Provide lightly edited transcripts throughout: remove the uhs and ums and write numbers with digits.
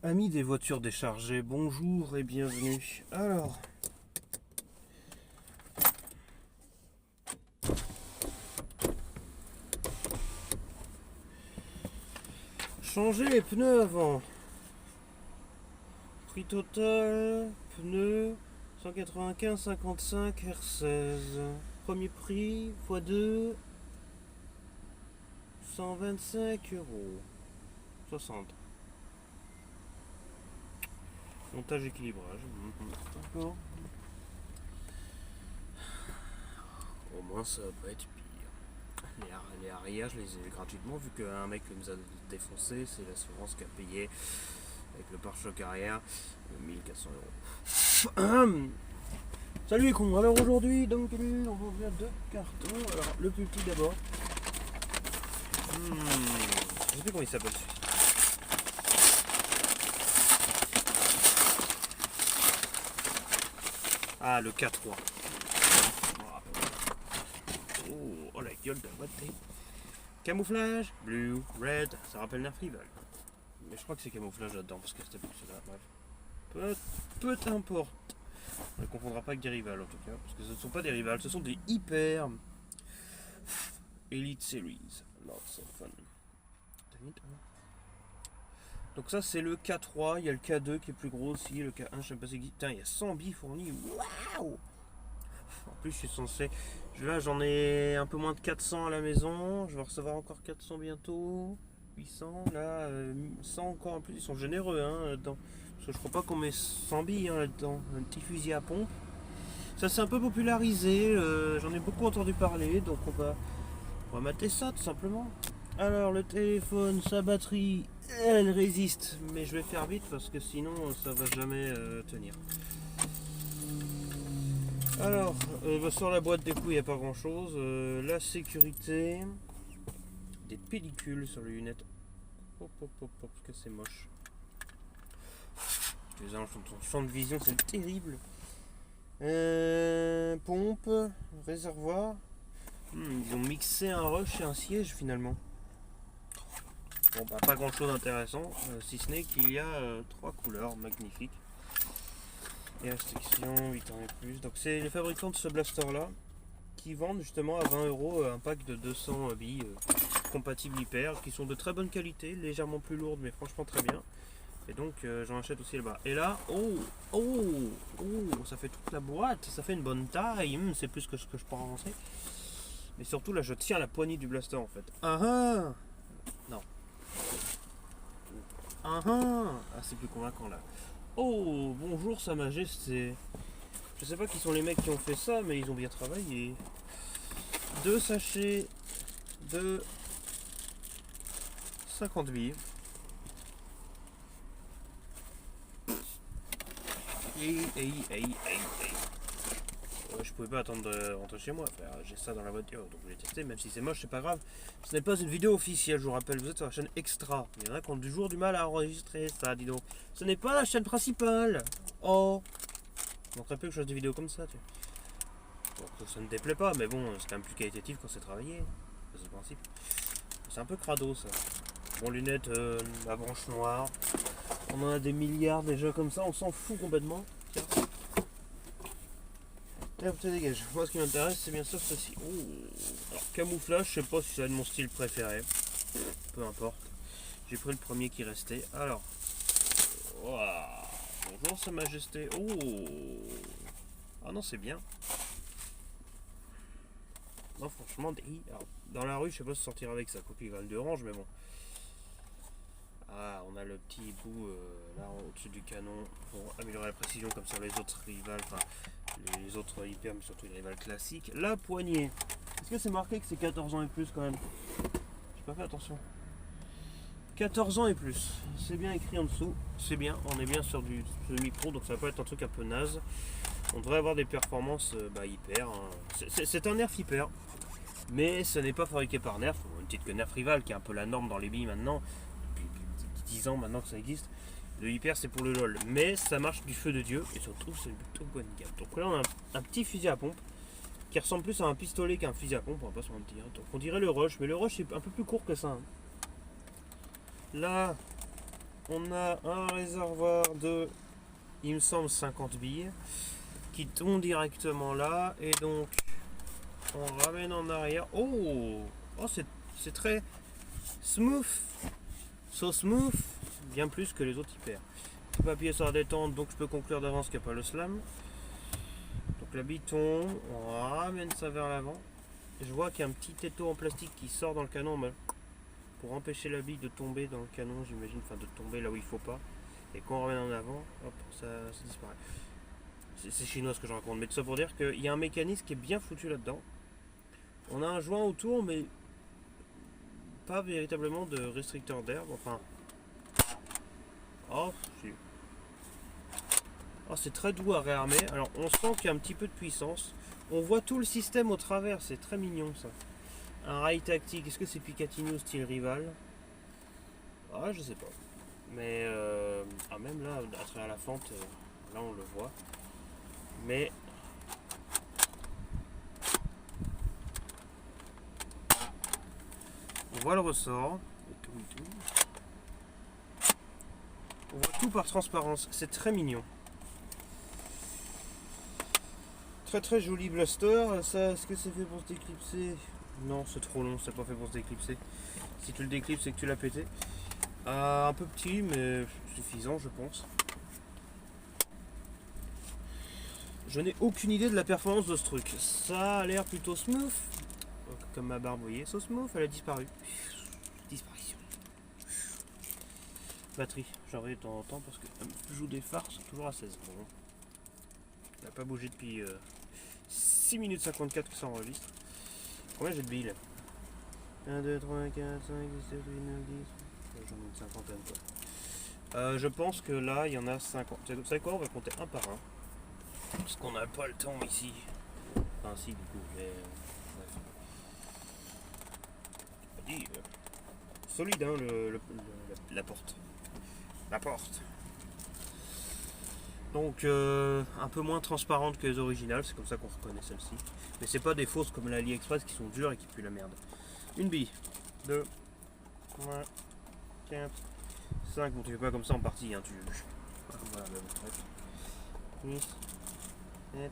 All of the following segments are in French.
Amis des voitures déchargées, bonjour et bienvenue. Alors, changer les pneus avant. Prix total, pneus 195,55 R16. Premier prix x2, 125 €. 60. Montage équilibrage. D'accord. Au moins ça va pas être pire. Les arrières, je les ai gratuitement vu qu'un mec nous a défoncé, c'est l'assurance qui a payé avec le pare-choc arrière 1400 €. Salut les cons, alors aujourd'hui, donc on va ouvrir deux cartons. Alors le plus petit d'abord. Je sais plus comment il s'appelle celui-ci. Ah, le K3. Oh la gueule de la boîte. Camouflage, blue, red, ça rappelle Nerf Rival. Mais je crois que c'est camouflage là-dedans parce que c'était pour cela. Bref. Peu importe. On ne confondra pas avec des rivals en tout cas. Parce que ce ne sont pas des rivals, ce sont des hyper Elite Series. Lots of fun. Donc ça c'est le K3, il y a le K2 qui est plus gros aussi, le K1 je sais pas si... Putain, il y a 100 billes fournies, waouh. En plus je suis censé... Là j'en ai un peu moins de 400 à la maison, je vais recevoir encore 400 bientôt, 800, là 100 encore en plus, ils sont généreux là-dedans. Parce que je crois pas qu'on met 100 billes là-dedans, un petit fusil à pompe. Ça s'est un peu popularisé, j'en ai beaucoup entendu parler, donc on va mater ça tout simplement. Alors le téléphone, sa batterie, elle résiste, mais je vais faire vite parce que sinon ça va jamais tenir. Alors, sur la boîte des coups il n'y a pas grand chose. La sécurité, des pellicules sur les lunettes. Parce que c'est moche. Les anges sont en champ de vision, c'est terrible. Pompe, réservoir. Ils ont mixé un rush et un siège finalement. Bon bah pas grand chose d'intéressant, si ce n'est qu'il y a 3 couleurs magnifiques. Et restriction 8 ans et plus. Donc c'est les fabricants de ce blaster là qui vendent justement à 20 € un pack de 200 billes compatibles hyper, qui sont de très bonne qualité, légèrement plus lourdes mais franchement très bien. Et donc j'en achète aussi là-bas. Et là, ça fait toute la boîte, ça fait une bonne taille, c'est plus que ce que je pensais. Mais surtout là je tiens la poignée du blaster en fait. Non. C'est plus convaincant là. Oh, bonjour Sa Majesté. Je sais pas qui sont les mecs qui ont fait ça, mais ils ont bien travaillé. 2 sachets de 50 billes. Je pouvais pas attendre de rentrer chez moi. J'ai ça dans la voiture, donc je l'ai testé, même si c'est moche, c'est pas grave. Ce n'est pas une vidéo officielle, je vous rappelle, vous êtes sur la chaîne Extra. Il y en a qui ont du jour du mal à enregistrer ça, dis donc. Ce n'est pas la chaîne principale. Oh, je manquerait plus que je fasse des vidéos comme ça, tu vois. Bon, ça ne déplaît pas, mais bon, c'est quand même plus qualitatif quand c'est travaillé. C'est le principe. C'est un peu crado ça. Bon, lunettes, la branche noire. On en a des milliards déjà comme ça, on s'en fout complètement. Tiens. Et hop, dégage. Moi, ce qui m'intéresse, c'est bien sûr ceci. Alors, camouflage, je sais pas si c'est de mon style préféré. Peu importe. J'ai pris le premier qui restait. Alors. Bonjour, Sa Majesté. Ah non, c'est bien. Non, franchement, alors, dans la rue, je sais pas si sortir avec sa copie Val d'Orange, mais bon. Ah, on a le petit bout là au-dessus du canon pour améliorer la précision comme sur les autres rivals, enfin les autres hyper, mais surtout les rivals classiques. La poignée. Est-ce que c'est marqué que c'est 14 ans et plus quand même? J'ai pas fait attention. 14 ans et plus. C'est bien écrit en dessous. C'est bien. On est bien sur du micro, donc ça va pas être un truc un peu naze. On devrait avoir des performances hyper. C'est un Nerf hyper. Mais ce n'est pas fabriqué par Nerf. Une petite que Nerf Rival qui est un peu la norme dans les billes maintenant. 10 ans maintenant que ça existe. Le hyper c'est pour le LOL, mais ça marche du feu de Dieu et surtout c'est une plutôt bonne gamme. Donc là on a un petit fusil à pompe qui ressemble plus à un pistolet qu'à un fusil à pompe, on va pas se mentir. Donc on dirait le rush, mais le rush c'est un peu plus court que ça. Là on a un réservoir de, il me semble, 50 billes qui tombe directement là. Et donc, on ramène en arrière. Oh, c'est très smooth. So smooth. Bien plus que les autres hyper. Je peux appuyer sur la détente, donc je peux conclure d'avance qu'il n'y a pas le slam. Donc la bille tombe, on ramène ça vers l'avant. Je vois qu'il y a un petit étau en plastique qui sort dans le canon pour empêcher la bille de tomber dans le canon, j'imagine, enfin de tomber là où il faut pas. Et quand on ramène en avant, hop, ça disparaît. C'est chinois ce que je raconte, mais tout ça pour dire qu'il y a un mécanisme qui est bien foutu là-dedans. On a un joint autour, mais pas véritablement de restricteur d'air. Enfin, oh, c'est très doux à réarmer. Alors on sent qu'il y a un petit peu de puissance. On voit tout le système au travers, c'est très mignon ça. Un rail tactique, est-ce que c'est Picatinny ou style rival? Ah, je sais pas. Mais même là, à travers la fente, là on le voit. Mais on voit le ressort. On voit tout par transparence. C'est très mignon. Très très joli blaster. Ça, est-ce que c'est fait pour se déclipser? Non, c'est trop long, c'est pas fait pour se déclipser. Si tu le déclipses, c'est que tu l'as pété. Un peu petit, mais suffisant, je pense. Je n'ai aucune idée de la performance de ce truc. Ça a l'air plutôt smooth. Comme ma barbe, vous voyez, so smooth, elle a disparu. Disparition. Batterie, j'arrête de temps en temps parce que je joue des farces toujours à 16. Bon. Elle n'a pas bougé depuis 6 minutes 54 que ça enregistre. Combien j'ai de billes? 1, 2, 3, 4, 5, 6, 7, 8, 9, 10. J'en ai une cinquantaine quoi. Je pense que là il y en a 50. Vous savez quoi? On va compter un par un. Parce qu'on n'a pas le temps ici. Enfin si du coup, mais bref. Solide hein la porte. La porte. Donc un peu moins transparente que les originales, c'est comme ça qu'on reconnaît celle-ci. Mais c'est pas des fausses comme l'AliExpress qui sont dures et qui puent la merde. Une bille, 2, 3, 4, 5. Bon, tu fais pas comme ça en partie, hein, voilà, mais bon, bref. 6, 7.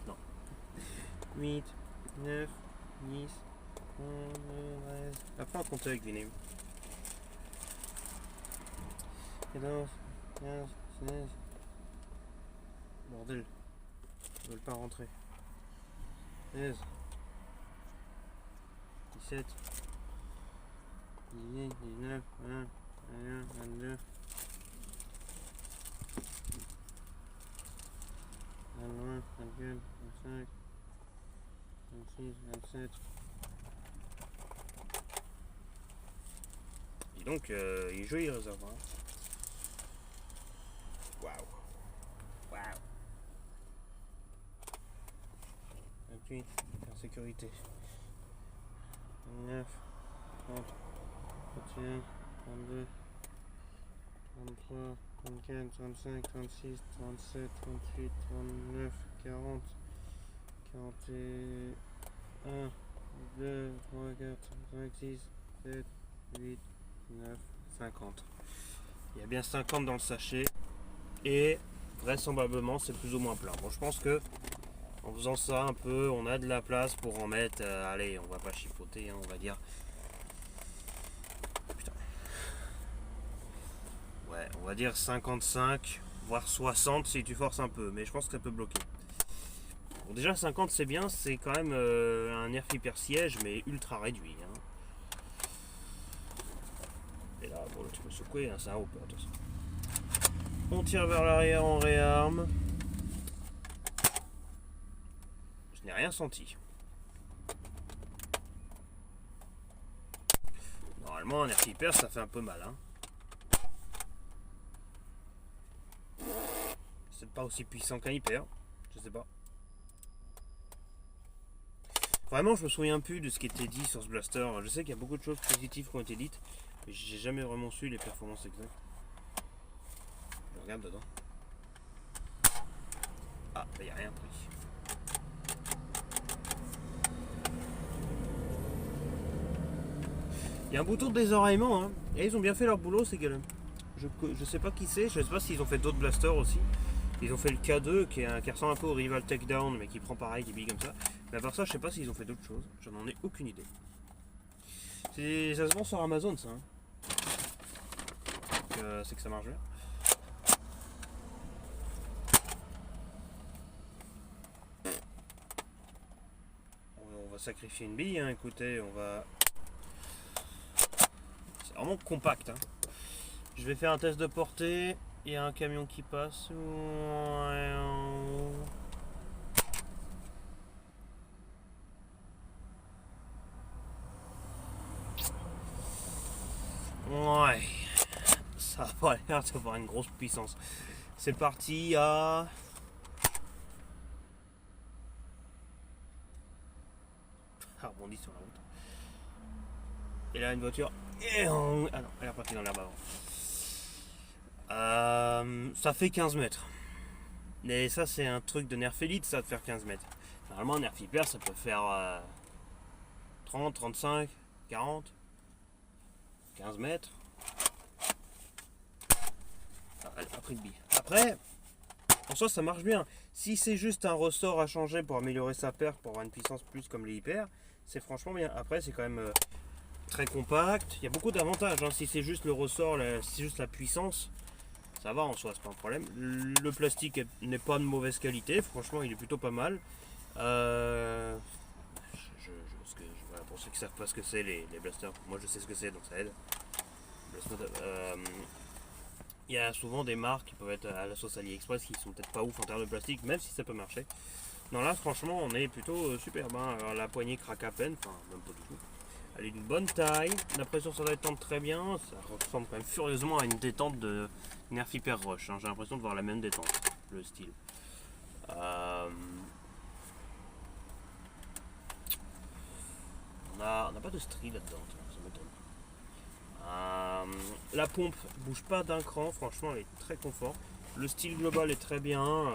Non. 8, 9, 10, 11, 13. Après, on compte avec des néums. 14, 15, 16. Bordel. Ils veulent pas rentrer. 16. 17. 18, 19, 20, 21, 22. 21, 24, 25, 26, 27. Et donc, il est joli réservoir. Waouh. Waouh. 28, en sécurité. 29, 30, 31, 32, 33, 34, 35, 36, 37, 38, 39, 40, 41, 2, 3, 4, 5, 6, 7, 8, 9, 50. Il y a bien 50 dans le sachet. Et vraisemblablement c'est plus ou moins plein. Bon, je pense que en faisant ça un peu, on a de la place pour en mettre. Allez, on va pas chipoter, hein, on va dire. Putain. Ouais, on va dire 55, voire 60 si tu forces un peu, mais je pense que ça peut bloquer. Bon, déjà 50 c'est bien, c'est quand même un nerf hyper siège, mais ultra réduit. Hein. Et là, bon, tu peux secouer, hein, c'est un haut de toute façon. On tire vers l'arrière, on réarme. Je n'ai rien senti. Normalement, un air hyper, ça fait un peu mal. Hein. C'est pas aussi puissant qu'un hyper. Je sais pas. Vraiment, je me souviens plus de ce qui était dit sur ce blaster. Je sais qu'il y a beaucoup de choses positives qui ont été dites, mais j'ai jamais vraiment su les performances exactes. Je regarde dedans. Ah, il n'y a rien pris. Il y a un bouton de désoreillement, hein. Et ils ont bien fait leur boulot, ces gars-là. Je sais pas qui c'est, je sais pas s'ils ont fait d'autres blasters aussi. Ils ont fait le K2 qui ressemble un peu au Rival Takedown, mais qui prend pareil, qui bille comme ça. Mais à part ça, je sais pas s'ils ont fait d'autres choses. J'en ai aucune idée. Ça se vend sur Amazon, ça. Hein. C'est que ça marche bien. On va sacrifier une bille, hein. Écoutez, on va... C'est vraiment compact, hein. Je vais faire un test de portée. Il y a un camion qui passe. Ouais. Ça a pas l'air d'avoir une grosse puissance. C'est parti à... Ah, rebondit sur la route. Et là, une voiture. Ah non, elle est repartie dans l'herbe avant. Ça fait 15 mètres. Mais ça, c'est un truc de nerf élite, ça, de faire 15 mètres. Normalement, un nerf hyper, ça peut faire 30, 35, 40, 15 mètres. Après de bille. Après, en soi, ça marche bien. Si c'est juste un ressort à changer pour améliorer sa perf, pour avoir une puissance plus comme les hyper, c'est franchement bien. Après, c'est quand même très compact. Il y a beaucoup d'avantages. Hein. Si c'est juste le ressort, si c'est juste la puissance, ça va en soi, c'est pas un problème. Le plastique n'est pas de mauvaise qualité. Franchement, il est plutôt pas mal. Voilà, pour ceux qui savent pas ce que c'est les blasters, moi je sais ce que c'est, donc ça aide. Il y a souvent des marques qui peuvent être à la sauce AliExpress qui sont peut-être pas ouf en termes de plastique, même si ça peut marcher. Non, là franchement on est plutôt superbe. Hein. Alors, la poignée craque à peine, enfin même pas du tout. Elle est d'une bonne taille, la pression ça doit détendre très bien, ça ressemble quand même furieusement à une détente de Nerf Hyper Rush. Hein. J'ai l'impression de voir la même détente, le style. On n'a pas de stri là-dedans, ça m'étonne. La pompe bouge pas d'un cran, franchement elle est très confort. Le style global est très bien,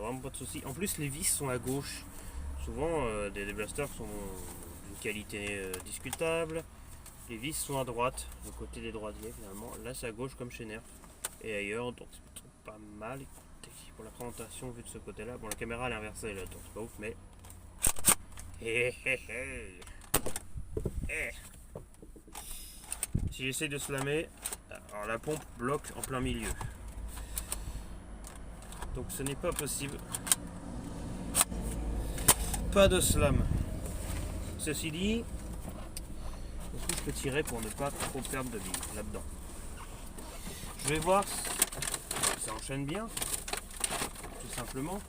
vraiment pas de soucis. En plus les vis sont à gauche. Souvent des blasters sont d'une qualité discutable. Les vis sont à droite, du côté des droitiers finalement. Là c'est à gauche comme chez Nerf et ailleurs, donc c'est plutôt pas mal. Écoutez, pour la présentation vu de ce côté là, bon la caméra elle est inversée là, donc c'est pas ouf mais... Si j'essaie de slammer, alors la pompe bloque en plein milieu. Donc ce n'est pas possible. Pas de slam. Ceci dit, est-ce que je peux tirer pour ne pas trop perdre de billes là-dedans? Je vais voir si ça enchaîne bien, tout simplement.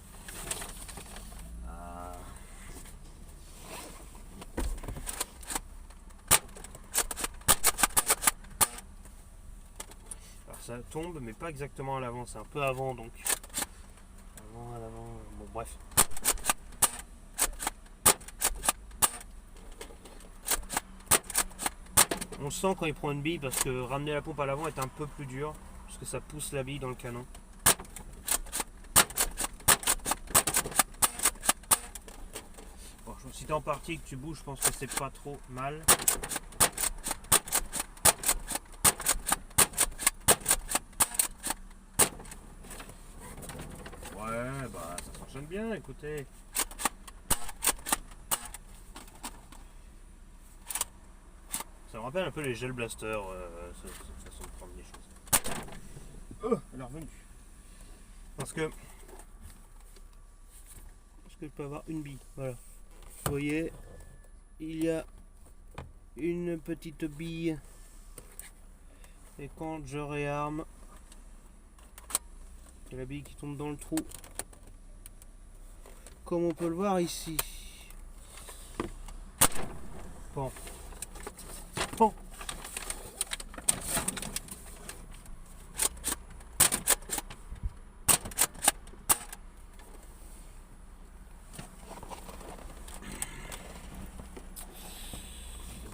Ça tombe mais pas exactement à l'avant, c'est un peu avant donc. Avant, à l'avant, bon bref. On le sent quand il prend une bille parce que ramener la pompe à l'avant est un peu plus dur parce que ça pousse la bille dans le canon. Bon, si t'es en partie et que tu bouges, je pense que c'est pas trop mal. Ouais, bah ça s'enchaîne bien, écoutez. Ça me rappelle un peu les gel blasters, cette façon de prendre les choses. Elle est revenue. Parce que je peux avoir une bille, voilà. Vous voyez, il y a une petite bille. Et quand je réarme, il y a la bille qui tombe dans le trou. Comme on peut le voir ici. Bon. Bon.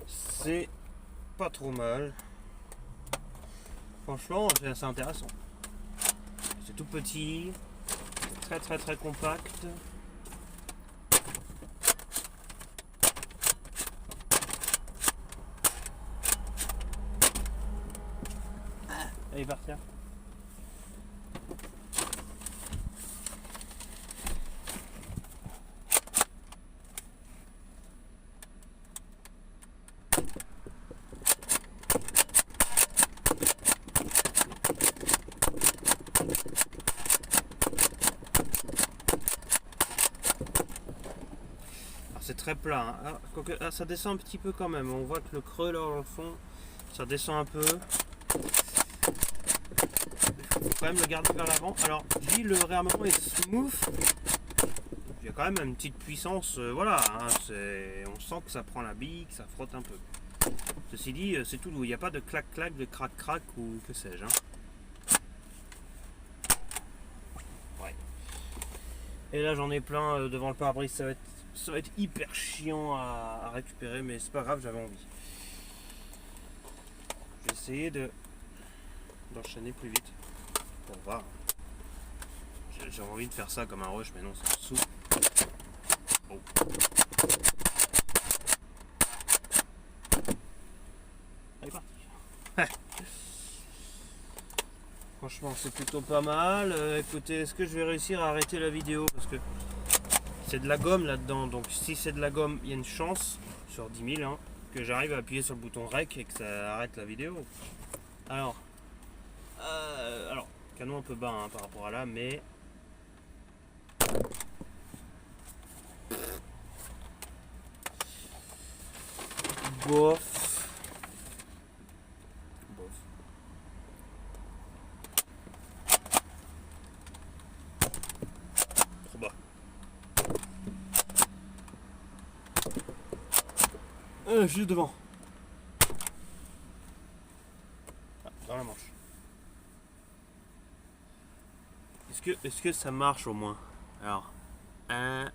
C'est pas trop mal. Franchement, c'est assez intéressant. C'est tout petit, très très très compact. Elle est par terre. C'est très plat, hein. Ah, ça descend un petit peu quand même. On voit que le creux là dans le fond, ça descend un peu. Il faut quand même le garder vers l'avant. Alors, je dis le réarmement est smooth. Il y a quand même une petite puissance. Voilà, hein, on sent que ça prend la bille, que ça frotte un peu. Ceci dit, c'est tout doux. Il n'y a pas de clac-clac, de crac-crac ou que sais-je. Hein. Ouais. Et là, j'en ai plein devant le pare-brise. Ça va être hyper chiant à récupérer, mais c'est pas grave, j'avais envie. Je vais essayer d'enchaîner plus vite pour voir. J'ai envie de faire ça comme un rush, mais non, ça me saoule. Oh. Allez, parti. Franchement, c'est plutôt pas mal. Écoutez, est-ce que je vais réussir à arrêter la vidéo? Parce que c'est de la gomme là-dedans, donc si c'est de la gomme, il y a une chance sur 10 000 hein, que j'arrive à appuyer sur le bouton REC et que ça arrête la vidéo. Alors, canon un peu bas hein, par rapport à là, mais bof. Bof. Trop bas. Juste devant. Ah, dans la manche. Est-ce que ça marche au moins? Alors, 1,